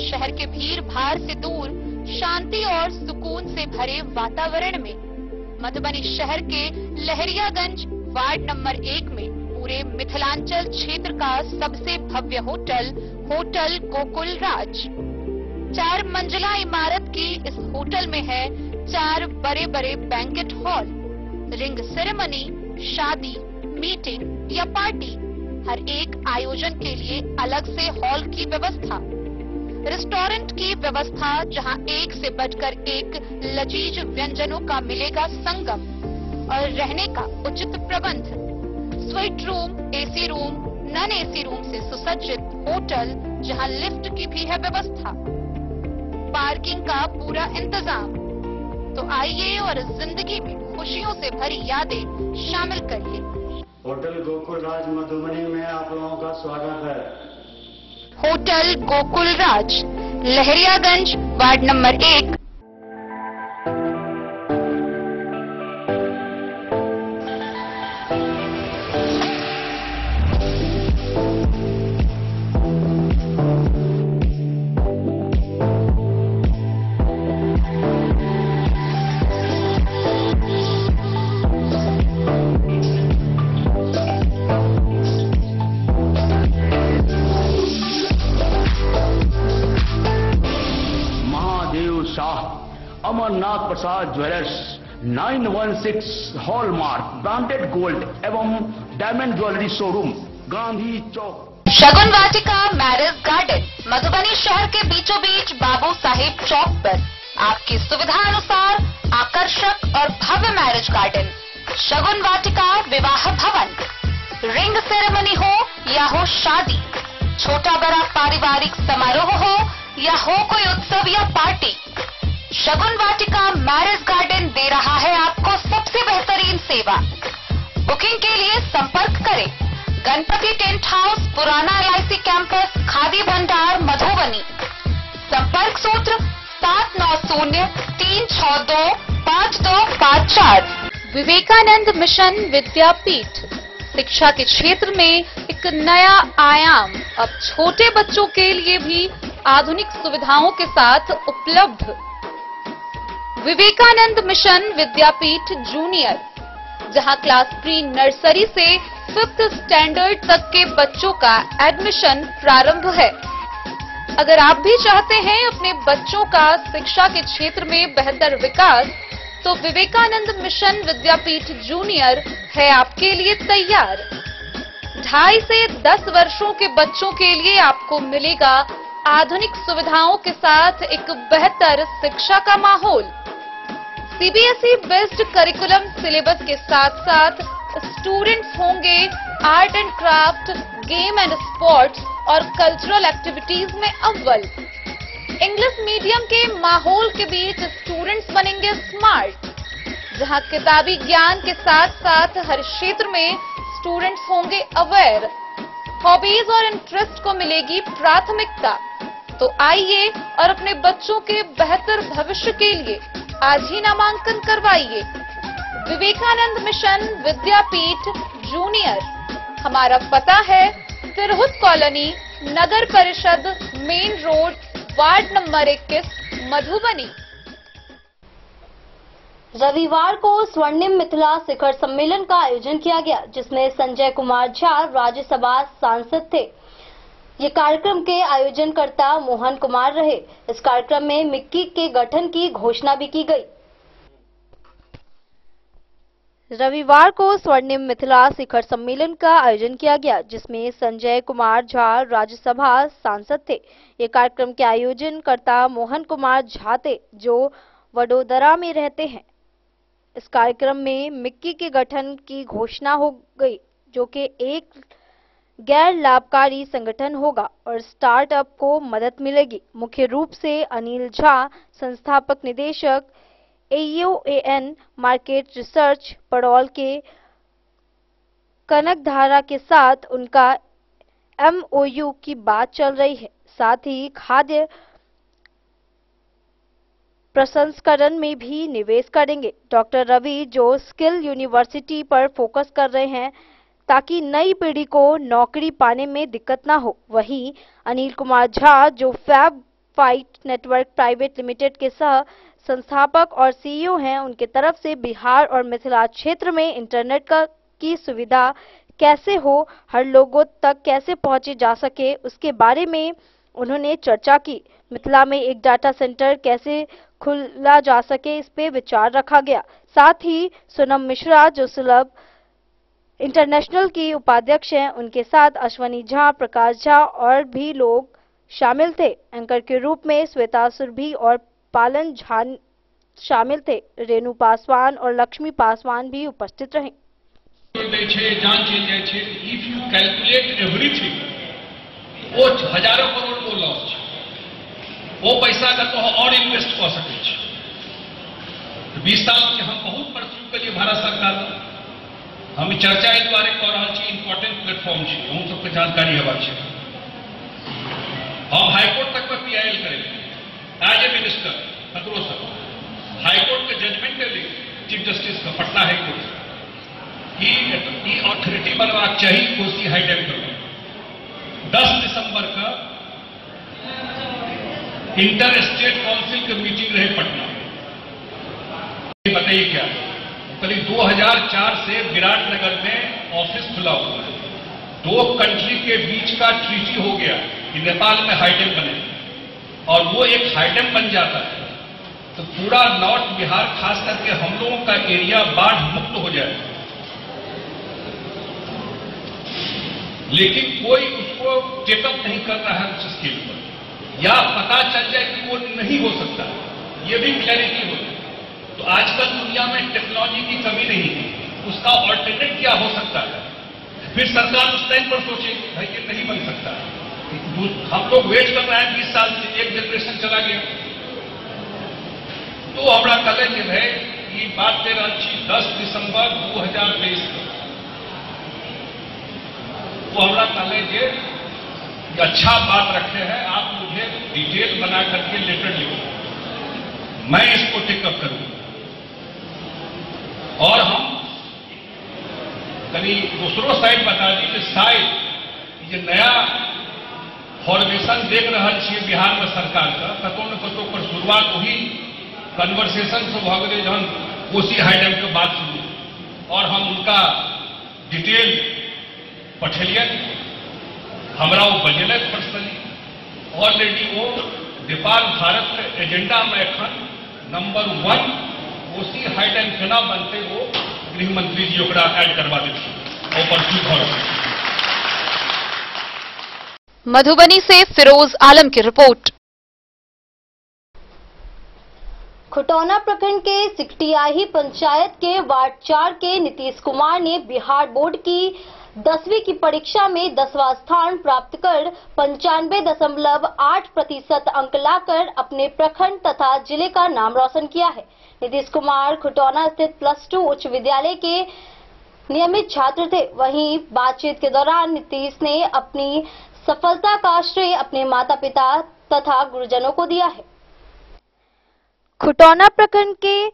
शहर के भीड़ भाड़ से दूर शांति और सुकून से भरे वातावरण में मधुबनी शहर के लहरियागंज वार्ड नंबर 1 में पूरे मिथिलांचल क्षेत्र का सबसे भव्य होटल होटल गोकुल राज। 4 मंजिला इमारत की इस होटल में है 4 बड़े बड़े बैंकेट हॉल, रिंग सेरेमनी, शादी, मीटिंग या पार्टी, हर एक आयोजन के लिए अलग से हॉल की व्यवस्था, रेस्टोरेंट की व्यवस्था जहां एक से बढ़कर एक लजीज व्यंजनों का मिलेगा संगम, और रहने का उचित प्रबंध, suite room, AC room, non AC room से सुसज्जित होटल जहां लिफ्ट की भी है व्यवस्था, पार्किंग का पूरा इंतजाम। तो आइए और जिंदगी में खुशियों से भरी यादें शामिल करिए। होटल गोकुल राज मधुबनी में आप लोगों का स्वागत है। होटल गोकुल राज, लहरियागंज वार्ड नंबर 1। अमरनाथ प्रसाद ज्वेलर्स 916 हॉलमार्क ब्रांडेड गोल्ड एवं डायमंड ज्वेलरी शोरूम, गांधी चौक। शगुन वाटिका मैरिज गार्डन मधुबनी शहर के बीचों बीच बाबू साहेब चौक पर आपकी सुविधा अनुसार आकर्षक और भव्य मैरिज गार्डन। शगुन वाटिका विवाह भवन, रिंग सेरेमनी हो या हो शादी, छोटा बड़ा पारिवारिक समारोह हो या हो कोई उत्सव या पार्टी, शगुन वाटिका मैरिज गार्डन दे रहा है आपको सबसे बेहतरीन सेवा। बुकिंग के लिए संपर्क करें गणपति टेंट हाउस, पुराना LIC कैंपस, खादी भंडार, मधुबनी। संपर्क सूत्र 7903625254। विवेकानंद मिशन विद्यापीठ शिक्षा के क्षेत्र में एक नया आयाम अब छोटे बच्चों के लिए भी आधुनिक सुविधाओं के साथ उपलब्ध। विवेकानंद मिशन विद्यापीठ जूनियर, जहां क्लास प्री नर्सरी से 5th स्टैंडर्ड तक के बच्चों का एडमिशन प्रारंभ है। अगर आप भी चाहते हैं अपने बच्चों का शिक्षा के क्षेत्र में बेहतर विकास, तो विवेकानंद मिशन विद्यापीठ जूनियर है आपके लिए तैयार। 2.5 से 10 वर्षों के बच्चों के लिए आपको मिलेगा आधुनिक सुविधाओं के साथ एक बेहतर शिक्षा का माहौल। सीबीएसई बेस्ड करिकुलम सिलेबस के साथ साथ स्टूडेंट्स होंगे art and craft, game and sports और कल्चरल एक्टिविटीज में अव्वल। इंग्लिश मीडियम के माहौल के बीच स्टूडेंट्स बनेंगे स्मार्ट, जहां किताबी ज्ञान के साथ साथ हर क्षेत्र में स्टूडेंट्स होंगे अवेयर। हॉबीज और इंटरेस्ट को मिलेगी प्राथमिकता। तो आइए और अपने बच्चों के बेहतर भविष्य के लिए आज ही नामांकन करवाइए। विवेकानंद मिशन विद्यापीठ जूनियर। हमारा पता है तिरहुत कॉलोनी, नगर परिषद, main road, ward number 21, Madhubani. रविवार को स्वर्णिम मिथिला शिखर सम्मेलन का आयोजन किया गया, जिसमें संजय कुमार झा राज्यसभा सांसद थे। ये कार्यक्रम के आयोजनकर्ता मोहन कुमार रहे। इस कार्यक्रम में मिक्की के गठन की घोषणा भी की गई। रविवार को स्वर्णिम मिथिला शिखर सम्मेलन का आयोजन किया गया, जिसमें संजय कुमार झा राज्यसभा सांसद थे। ये कार्यक्रम के आयोजनकर्ता मोहन कुमार झा थे, जो वडोदरा में रहते हैं। इस कार्यक्रम में मिक्की के गठन की घोषणा हो गई, जो कि एक गैर लाभकारी संगठन होगा और स्टार्टअप को मदद मिलेगी। मुख्य रूप से अनिल झा, संस्थापक निदेशक AUAN मार्केट रिसर्च पड़ौल के कनकधारा के साथ उनका MOU की बात चल रही है। साथ ही खाद्य प्रसंस्करण में भी निवेश करेंगे। डॉक्टर रवि जो स्किल यूनिवर्सिटी पर फोकस कर रहे हैं ताकि नई पीढ़ी को नौकरी पाने में दिक्कत ना हो। वहीं अनिल कुमार झा जो fab fight network private limited के सह संस्थापक और CEO हैं, उनके तरफ से बिहार और मिथिला क्षेत्र में इंटरनेट की सुविधा कैसे हो, हर लोगों तक कैसे पहुंचे जा सके, उसके बारे में उन्होंने चर्चा की। मिथिला में एक डाटा सेंटर कैसे खुला जा सके, इस पे विचार रखा गया। साथ ही सोनम मिश्रा जो सुलभ इंटरनेशनल की उपाध्यक्ष हैं, उनके साथ अश्वनी झा, प्रकाश झा और भी लोग शामिल थे। एंकर के रूप में श्वेता सुरभि और पालन झा शामिल थे। रेणु पासवान और लक्ष्मी पासवान भी उपस्थित रहे। इफ यू कैलकुलेट एवरीथिंग, वो हजारों करोड़ को लॉस है। वो पैसा का तो और इन्वेस्ट कर सके। 20 साल के हम बहुत परस्यू के लिए भारत सरकार हम चर्चा एहि दुआरे कऽ रहल छी, इम्पोर्टेंट प्लेटफॉर्म छै, हम सबके जानकारी हेबाक छै। हम हाईकोर्ट तक में PIL करेंगे एज ए मिनिस्टर। ककरो सब हाईकोर्ट के जजमेंट के लिए चीफ जस्टिस का पटना हाईकोर्ट की अथॉरिटी बनवाक चाहिए कोसी हाई डैम पर। 10 दिसंबर का इंटर स्टेट काउंसिल की मीटिंग रहे पटना। बताइए क्या, करीब 2004 से विराटनगर में ऑफिस खुला हुआ है। 2 कंट्री के बीच का ट्रीटी हो गया कि नेपाल में हाईडैम बने, और वो एक हाईडैम बन जाता है तो पूरा नॉर्थ बिहार खास करके हम लोगों का एरिया बाढ़ मुक्त हो जाए। लेकिन कोई उसको टेकअप नहीं कर रहा है उस स्केल पर, या पता चल जाए कि वो नहीं हो सकता, ये भी क्लैरिटी हो जाए। तो आजकल दुनिया में टेक्नोलॉजी की कमी नहीं है, उसका ऑल्टरनेट क्या हो सकता है, फिर सरकार उस टाइम पर सोचेगी भाई ये नहीं बन सकता है। हम लोग वेट कर रहे हैं 20 साल से, एक जनरेशन चला गया। तो हमारा कल जो है ये बात दे रहा थी 10 दिसंबर 2023 को, वो हमारा कॉलेज ये अच्छा बात रखे हैं। आप मुझे डिटेल बना करके लेटर लिखो, मैं इसको टेकअप करूंगा। और हम कहीं दूसरों साइड बता दी कि शायद ये नया फॉर्मेशन देख रहा छे बिहार में सरकार का, कतौ न कतौ पर शुरुआत हुई कन्वर्सेशन से भऽ गेलै जहन कोसी हाई डैम के बात शुरू, और हम उनका डिटेल पठेलियन, हमरा वो बजेलक पर्सनली। ऑलरेडी वो नेपाल भारत के एजेंडा में एखन नंबर 1 कोसी हाई डैम केना बनते वो गृह मंत्री जी ओकरा ऐड करवा देथिन और परसू भऽ रहल। मधुबनी से फिरोज आलम की रिपोर्ट। खुटौना प्रखंड के सिकटियाही पंचायत के वार्ड 4 के नीतीश कुमार ने बिहार बोर्ड की 10वीं की परीक्षा में 10वां स्थान प्राप्त कर 95.8% अंक लाकर अपने प्रखंड तथा जिले का नाम रोशन किया है। नीतीश कुमार खुटौना स्थित +2 उच्च विद्यालय के नियमित छात्र थे। वहीं बातचीत के दौरान नीतीश ने अपनी सफलता का श्रेय अपने माता पिता तथा गुरुजनों को दिया है। खुटौना प्रखंड के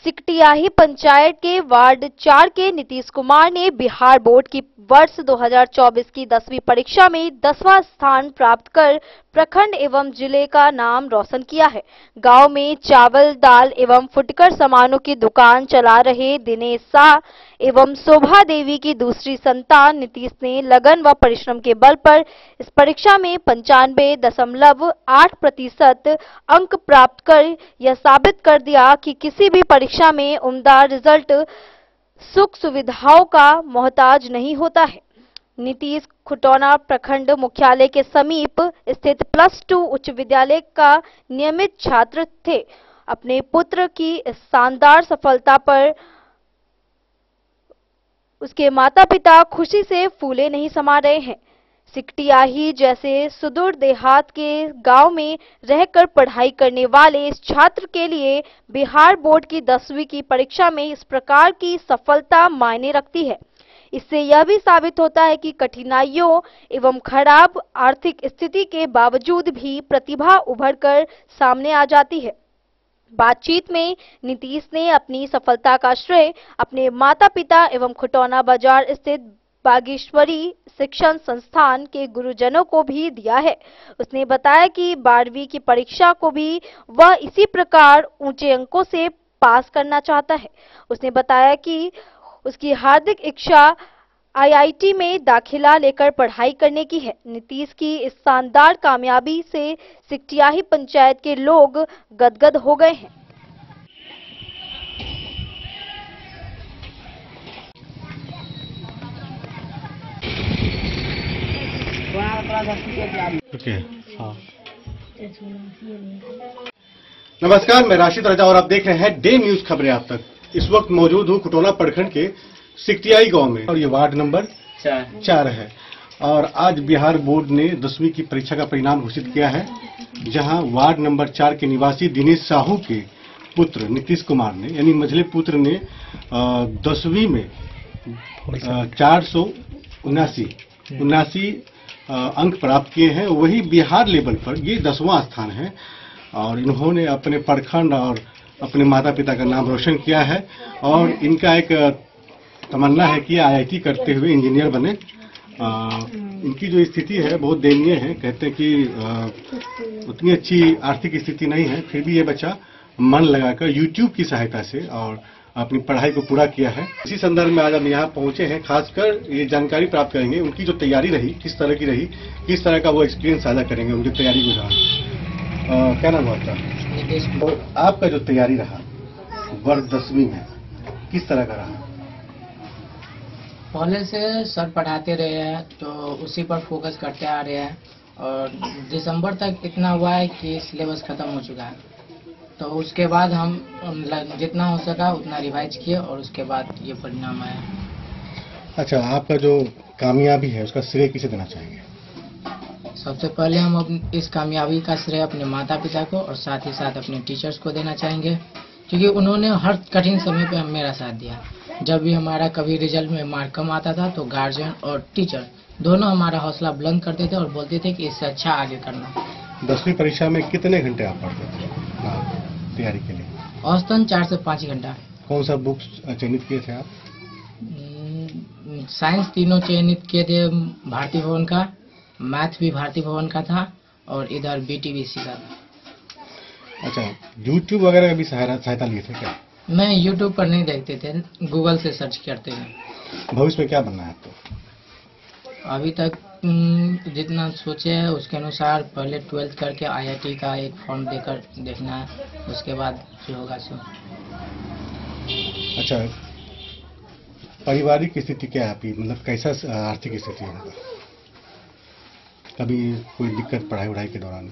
सिकटियाही पंचायत के वार्ड 4 के नीतीश कुमार ने बिहार बोर्ड की वर्ष 2024 की 10वीं परीक्षा में 10वां स्थान प्राप्त कर प्रखंड एवं जिले का नाम रोशन किया है। गांव में चावल, दाल एवं फुटकर सामानों की दुकान चला रहे दिनेश शाह एवं शोभा देवी की दूसरी संतान नीतीश ने लगन व परिश्रम के बल पर इस परीक्षा में 95.8% अंक प्राप्त कर यह साबित कर दिया कि किसी भी परीक्षा में उम्दा रिजल्ट सुख सुविधाओं का मोहताज नहीं होता है। नीतीश खुटौना प्रखंड मुख्यालय के समीप स्थित +2 उच्च विद्यालय का नियमित छात्र थे। अपने पुत्र की इस शानदार सफलता पर उसके माता पिता खुशी से फूले नहीं समा रहे हैं। सिकटियाही जैसे सुदूर देहात के गांव में रहकर पढ़ाई करने वाले इस छात्र के लिए बिहार बोर्ड की 10वीं की परीक्षा में इस प्रकार की सफलता मायने रखती है। इससे यह भी साबित होता है कि कठिनाइयों एवं खराब आर्थिक स्थिति के बावजूद भी प्रतिभा उभरकर सामने आ जाती है। बातचीत में नीतीश ने अपनी सफलता का श्रेय अपने माता पिता एवं खुटौना बाजार स्थित बागेश्वरी शिक्षण संस्थान के गुरुजनों को भी दिया है। उसने बताया कि 12वीं की परीक्षा को भी वह इसी प्रकार ऊंचे अंकों से पास करना चाहता है। उसने बताया कि उसकी हार्दिक इच्छा IIT में दाखिला लेकर पढ़ाई करने की है। नीतीश की इस शानदार कामयाबी से सिकटियाही पंचायत के लोग गदगद हो गए हैं। नमस्कार, मैं राशिद रजा और आप देख रहे हैं डे न्यूज खबरें आप तक। इस वक्त मौजूद हूं खुटौना प्रखंड के सिकटियाही गांव में और ये वार्ड नंबर 4 है। और आज बिहार बोर्ड ने 10वीं की परीक्षा का परिणाम घोषित किया है, जहां वार्ड नंबर 4 के निवासी दिनेश साहू के पुत्र नीतीश कुमार ने यानी मझले पुत्र ने 10वीं में 479 अंक प्राप्त किए हैं। वही बिहार लेवल पर ये 10वां स्थान है और इन्होंने अपने प्रखंड और अपने माता पिता का नाम रोशन किया है। और इनका एक तमन्ना है कि IIT करते हुए इंजीनियर बने। इनकी जो स्थिति है बहुत दयनीय है। कहते हैं कि उतनी अच्छी आर्थिक स्थिति नहीं है, फिर भी ये बच्चा मन लगाकर YouTube की सहायता से और अपनी पढ़ाई को पूरा किया है। इसी संदर्भ में आज हम यहाँ पहुंचे हैं, खासकर ये जानकारी प्राप्त करेंगे उनकी जो तैयारी रही किस तरह की रही, किस तरह का वो एक्सपीरियंस साझा करेंगे उनकी तैयारी को जान। क्या नाम हुआ आपका? तो आपका जो तैयारी रहा वर्ष 10वीं में किस तरह का रहा? पहले से सर पढ़ाते रहे हैं तो उसी पर फोकस करते आ रहे हैं और दिसंबर तक इतना हुआ है कि सिलेबस खत्म हो चुका है। तो उसके बाद हम जितना हो सका उतना रिवाइज किए और उसके बाद ये परिणाम आया। अच्छा, आपका जो कामयाबी है उसका श्रेय किसे देना चाहेंगे? सबसे पहले हम इस कामयाबी का श्रेय अपने माता पिता को और साथ ही साथ अपने टीचर्स को देना चाहेंगे, क्योंकि उन्होंने हर कठिन समय पे मेरा साथ दिया। जब भी हमारा कभी रिजल्ट में मार्क कम आता था तो गार्जियन और टीचर दोनों हमारा हौसला बुलंद करते थे और बोलते थे कि इससे अच्छा आगे करना। 10वीं परीक्षा में कितने घंटे आप पढ़ते थे तैयारी के लिए? औसतन 4 से 5 घंटा। कौन सा बुक्स चयनित किए थे आप? साइंस तीनों चयनित किए थे भारती भवन का, मैथ भी भारती भवन का था और इधर BTBC का था। अच्छा, YouTube वगैरह का भी सहायता लिए थे क्या? मैं YouTube पर नहीं देखते थे, गूगल से सर्च करते थे। भविष्य में क्या बनना है आपको? अभी तक जितना सोचे है उसके अनुसार पहले 12th करके IIT का एक फॉर्म देकर देखना है, उसके बाद जो होगा सो। अच्छा, पारिवारिक स्थिति क्या है आपकी? मतलब कैसा आर्थिक स्थिति है? कभी कोई दिक्कत पढ़ाई के दौरान?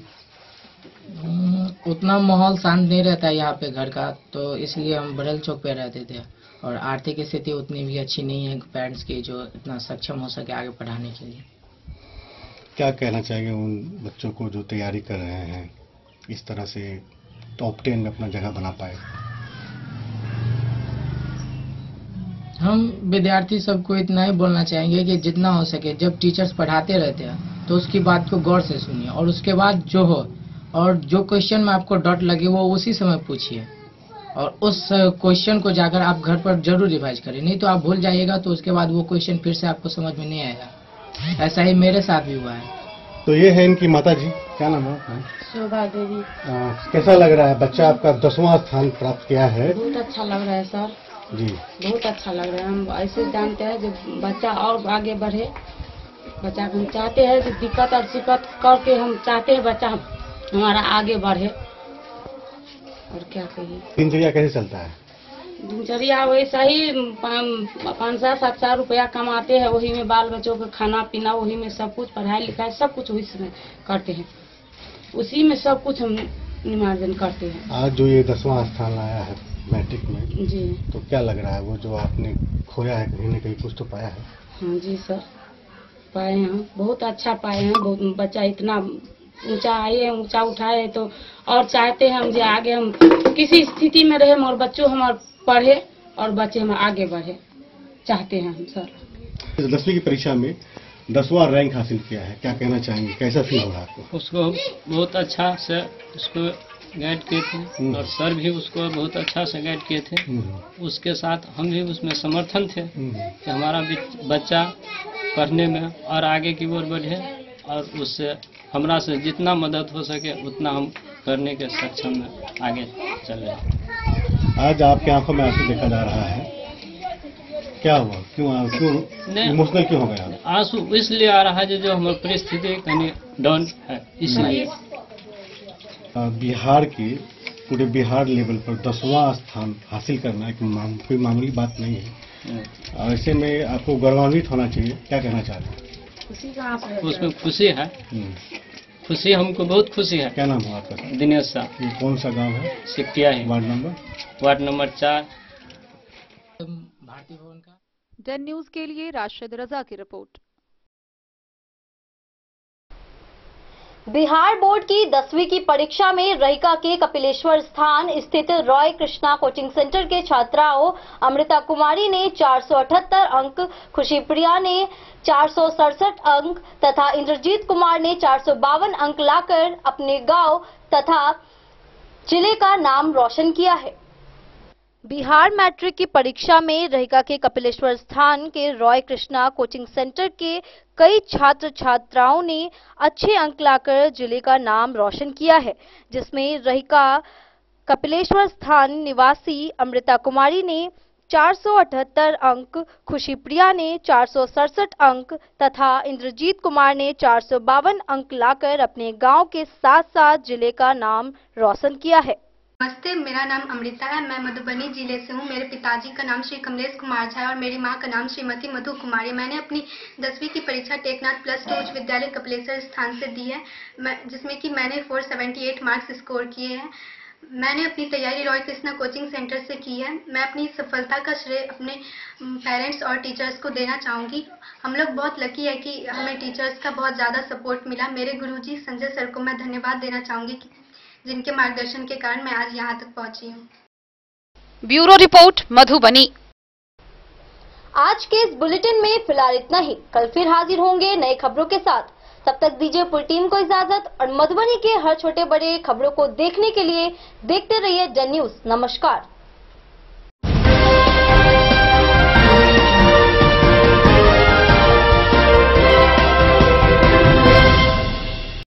उतना माहौल शांत नहीं रहता है यहाँ पे घर का, तो इसलिए हम बड़ल चौक पे रहते थे। और आर्थिक स्थिति उतनी भी अच्छी नहीं है पेरेंट्स की जो इतना सक्षम हो सके आगे पढ़ाने के लिए। क्या कहना चाहेंगे उन बच्चों को जो तैयारी कर रहे हैं, इस तरह से टॉप 10 में अपना जगह बना पाए? हम विद्यार्थी सबको इतना ही बोलना चाहेंगे कि जितना हो सके जब टीचर्स पढ़ाते रहते हैं तो उसकी बात को गौर से सुनिए, और उसके बाद जो हो और जो क्वेश्चन में आपको डाउट लगे वो उसी समय पूछिए, और उस क्वेश्चन को जाकर आप घर पर जरूर रिवाइज करें, नहीं तो आप भूल जाइएगा तो उसके बाद वो क्वेश्चन फिर से आपको समझ में नहीं आएगा। ऐसा ही मेरे साथ भी हुआ है। तो ये है इनकी माता जी, क्या नाम है? शोभा देवी। कैसा लग रहा है? बच्चा आपका 10वां स्थान प्राप्त किया है। बहुत अच्छा लग रहा है सर जी, बहुत अच्छा लग रहा है। हम ऐसे जानते हैं जब बच्चा और आगे बढ़े, बच्चा हम चाहते हैं कि दिक्कत और शिकत करके हम चाहते हैं बच्चा हमारा आगे बढ़े। और क्या कहिए, दिनचर्या कैसे चलता है? दिनचर्या वैसा ही 500-700 रुपया कमाते हैं, वही में बाल बच्चों का खाना पीना, वही में सब कुछ पढ़ाई लिखाई सब कुछ वही में करते हैं, उसी में सब कुछ हम निमार्जन करते हैं। आज जो ये 10वां स्थान लाया है मैट्रिक में जी, तो क्या लग रहा है? वो जो आपने खोया है कहीं न कहीं कुछ तो पाया है? हाँ जी सर, पाए हैं, बहुत अच्छा पाए हैं। बहुत बच्चा इतना ऊंचा आए हैं, ऊंचा उठाए हैं, तो और चाहते हैं हम जो आगे हम किसी स्थिति में रहे और बच्चों हमारे पढ़े और बच्चे हम आगे बढ़े, चाहते हैं हम सर। 10वीं की परीक्षा में 10वां रैंक हासिल किया है, क्या कहना चाहेंगे? कैसा फील हो रहा है आपको? उसको बहुत अच्छा से उसको गाइड किए थे और सर भी उसको बहुत अच्छा से गाइड किए थे। उसके साथ हम भी उसमें समर्थन थे कि हमारा बच्चा पढ़ने में और आगे की ओर बढ़े, और उससे हमरा से जितना मदद हो सके उतना हम करने के सक्षम में आगे चल रहे हैं। आज आपकी आंखों में आंसू देखा जा रहा है, क्या हुआ? क्यों इमोशनल क्यों हो गया? आंसू इसलिए आ रहा है जो हमारी परिस्थिति कहीं डाउन है, इसलिए। बिहार की पूरे बिहार लेवल पर 10वां स्थान हासिल करना एक कोई मामूली बात नहीं है, और ऐसे में आपको गौरवान्वित होना चाहिए। क्या कहना चाहते हैं? उसमें खुशी है, खुशी हमको बहुत खुशी है। क्या नाम है आपका? दिनेश शाह। ये कौन सा गांव है? सिकटिया है। Ward number? Ward number 4। भारतीय भवन का 10 न्यूज के लिए राशिद रजा की रिपोर्ट। बिहार बोर्ड की 10वीं की परीक्षा में रहिका के कपिलेश्वर स्थान स्थित रॉय कृष्णा कोचिंग सेंटर के छात्राओं अमृता कुमारी ने 478 अंक, खुशी प्रिया ने 467 अंक तथा इंद्रजीत कुमार ने 452 अंक लाकर अपने गांव तथा जिले का नाम रोशन किया है। बिहार मैट्रिक की परीक्षा में रहिका के कपिलेश्वर स्थान के रॉय कृष्णा कोचिंग सेंटर के कई छात्र छात्राओं ने अच्छे अंक लाकर जिले का नाम रोशन किया है, जिसमें रहिका कपिलेश्वर स्थान निवासी अमृता कुमारी ने 478 अंक, खुशी प्रिया ने 467 अंक तथा इंद्रजीत कुमार ने 452 अंक लाकर अपने गांव के साथ साथ जिले का नाम रोशन किया है। नमस्ते, मेरा नाम अमृता है। मैं मधुबनी जिले से हूँ। मेरे पिताजी का नाम श्री कमलेश कुमार झा है और मेरी माँ का नाम श्रीमती मधु कुमारी। मैंने अपनी 10वीं की परीक्षा टेकनाथ प्लस 2 उच्च विद्यालय कपिलेश्वर स्थान से दी है, जिसमें कि मैंने 478 मार्क्स स्कोर किए हैं। मैंने अपनी तैयारी रॉय कृष्णा कोचिंग सेंटर से की है। मैं अपनी सफलता का श्रेय अपने पेरेंट्स और टीचर्स को देना चाहूँगी। हम लोग बहुत लकी है कि हमें टीचर्स का बहुत ज़्यादा सपोर्ट मिला। मेरे गुरुजी संजय सर को मैं धन्यवाद देना चाहूँगी, जिनके मार्गदर्शन के कारण मैं आज यहाँ तक पहुँची हूँ। Bureau report Madhubani. आज के इस बुलेटिन में फिलहाल इतना ही। कल फिर हाजिर होंगे नई खबरों के साथ। तब तक दीजिए पूरी टीम को इजाजत और मधुबनी के हर छोटे बड़े खबरों को देखने के लिए देखते रहिए 10 न्यूज। नमस्कार।